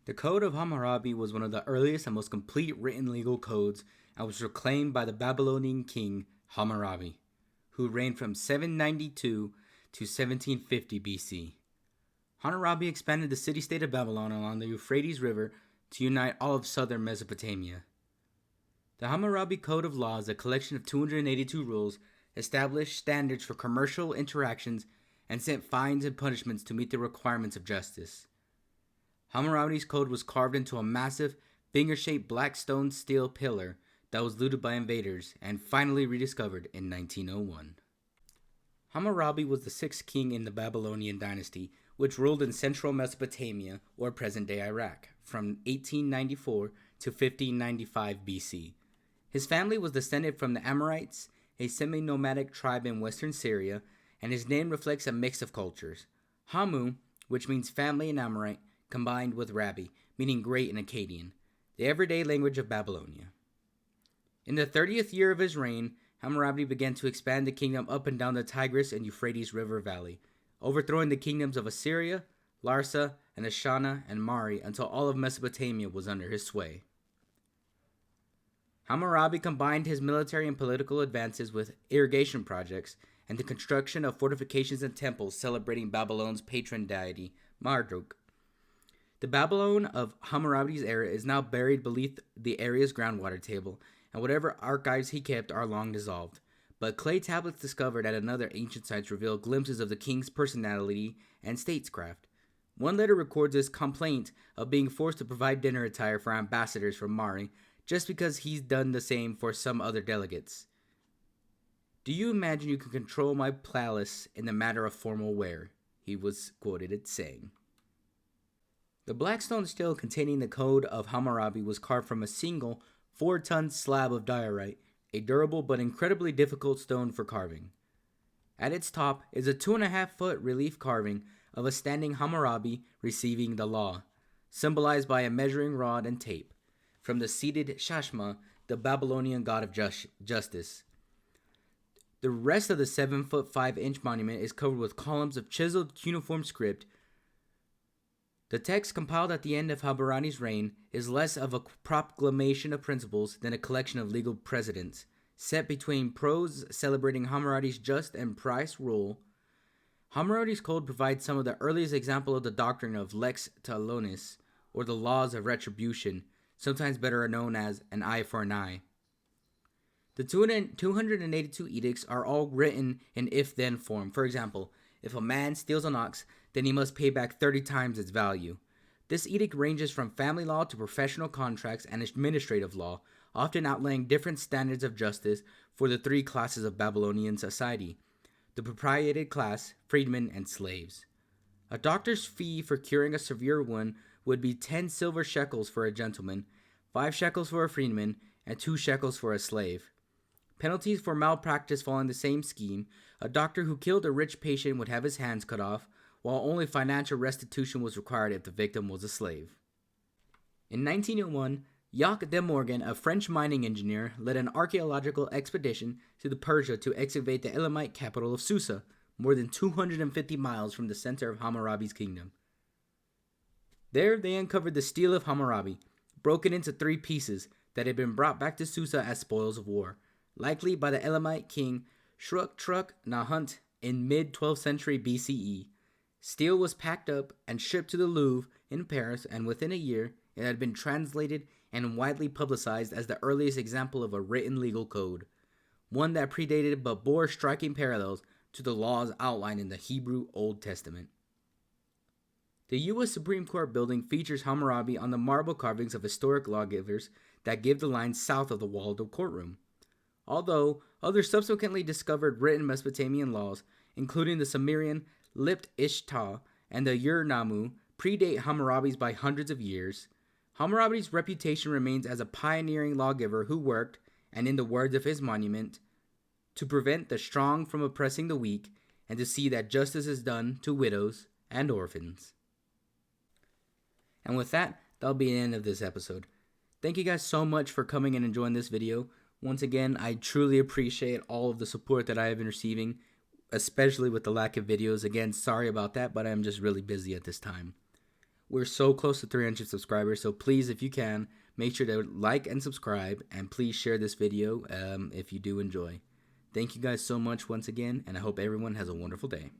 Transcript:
The Code of Hammurabi was one of the earliest and most complete written legal codes and was proclaimed by the Babylonian king Hammurabi, who reigned from 792 to 1750 BC. Hammurabi expanded the city-state of Babylon along the Euphrates River to unite all of southern Mesopotamia. The Hamurabi Code of Law is a collection of 282 rules, established standards for commercial interactions, and set fines and punishments to meet the requirements of justice. Hammurabi's code was carved into a massive, finger-shaped black stone steel pillar that was looted by invaders and finally rediscovered in 1901. Hammurabi was the sixth king in the Babylonian dynasty, which ruled in central Mesopotamia, or present-day Iraq, from 1894 to 1595 BC. His family was descended from the Amorites, a semi-nomadic tribe in western Syria, and his name reflects a mix of cultures. Hamu, which means family in Amorite, combined with Rabbi, meaning great in Akkadian, the everyday language of Babylonia. In the 30th year of his reign, Hammurabi began to expand the kingdom up and down the Tigris and Euphrates River Valley, overthrowing the kingdoms of Assyria, Larsa, and Ashana and Mari until all of Mesopotamia was under his sway. Hammurabi combined his military and political advances with irrigation projects and the construction of fortifications and temples celebrating Babylon's patron deity, Marduk. The Babylon of Hammurabi's era is now buried beneath the area's groundwater table, and whatever archives he kept are long dissolved. But clay tablets discovered at another ancient site reveal glimpses of the king's personality and statescraft. One letter records his complaint of being forced to provide dinner attire for ambassadors from Mari, just because he's done the same for some other delegates. "Do you imagine you can control my palace in the matter of formal wear?" he was quoted as saying. The black stone stele containing the Code of Hammurabi was carved from a single 4-ton slab of diorite, a durable but incredibly difficult stone for carving. At its top is a 2.5-foot relief carving of a standing Hammurabi receiving the law, symbolized by a measuring rod and tape, from the seated Shashma, the Babylonian god of justice. The rest of the 7-foot 5-inch monument is covered with columns of chiseled cuneiform script. The text compiled at the end of Hammurabi's reign is less of a proclamation of principles than a collection of legal precedents, set between prose celebrating Hammurabi's just and precise rule. Hammurabi's code provides some of the earliest examples of the doctrine of lex talionis, or the laws of retribution, sometimes better known as an eye for an eye. The 282 edicts are all written in if-then form. For example, if a man steals an ox, then he must pay back 30 times its value. This edict ranges from family law to professional contracts and administrative law, often outlining different standards of justice for the three classes of Babylonian society: the proprietated class, freedmen, and slaves. A doctor's fee for curing a severe wound would be 10 silver shekels for a gentleman, 5 shekels for a freedman, and 2 shekels for a slave. Penalties for malpractice fall in the same scheme. A doctor who killed a rich patient would have his hands cut off, while only financial restitution was required if the victim was a slave. In 1901, Jacques de Morgan, a French mining engineer, led an archaeological expedition to Persia to excavate the Elamite capital of Susa, more than 250 miles from the center of Hammurabi's kingdom. There, they uncovered the stele of Hammurabi, broken into 3 pieces that had been brought back to Susa as spoils of war, likely by the Elamite king Shuk-Truk-Nahant in mid-12th century BCE. Steel was packed up and shipped to the Louvre in Paris, and within a year, it had been translated and widely publicized as the earliest example of a written legal code, one that predated but bore striking parallels to the laws outlined in the Hebrew Old Testament. The U.S. Supreme Court building features Hammurabi on the marble carvings of historic lawgivers that give the line south of the walled courtroom. Although others subsequently discovered written Mesopotamian laws, including the Sumerian Lipt Ishta and the Ur-Nammu, predate Hammurabi's by hundreds of years, Hammurabi's reputation remains as a pioneering lawgiver who worked, and in the words of his monument, to prevent the strong from oppressing the weak and to see that justice is done to widows and orphans. And with that, that'll be the end of this episode. Thank you guys so much for coming and enjoying this video. Once again, I truly appreciate all of the support that I have been receiving, especially with the lack of videos. Again, sorry about that, but I'm just really busy at this time. We're so close to 300 subscribers, so please, if you can, make sure to like and subscribe, and please share this video if you do enjoy. Thank you guys so much once again, and I hope everyone has a wonderful day.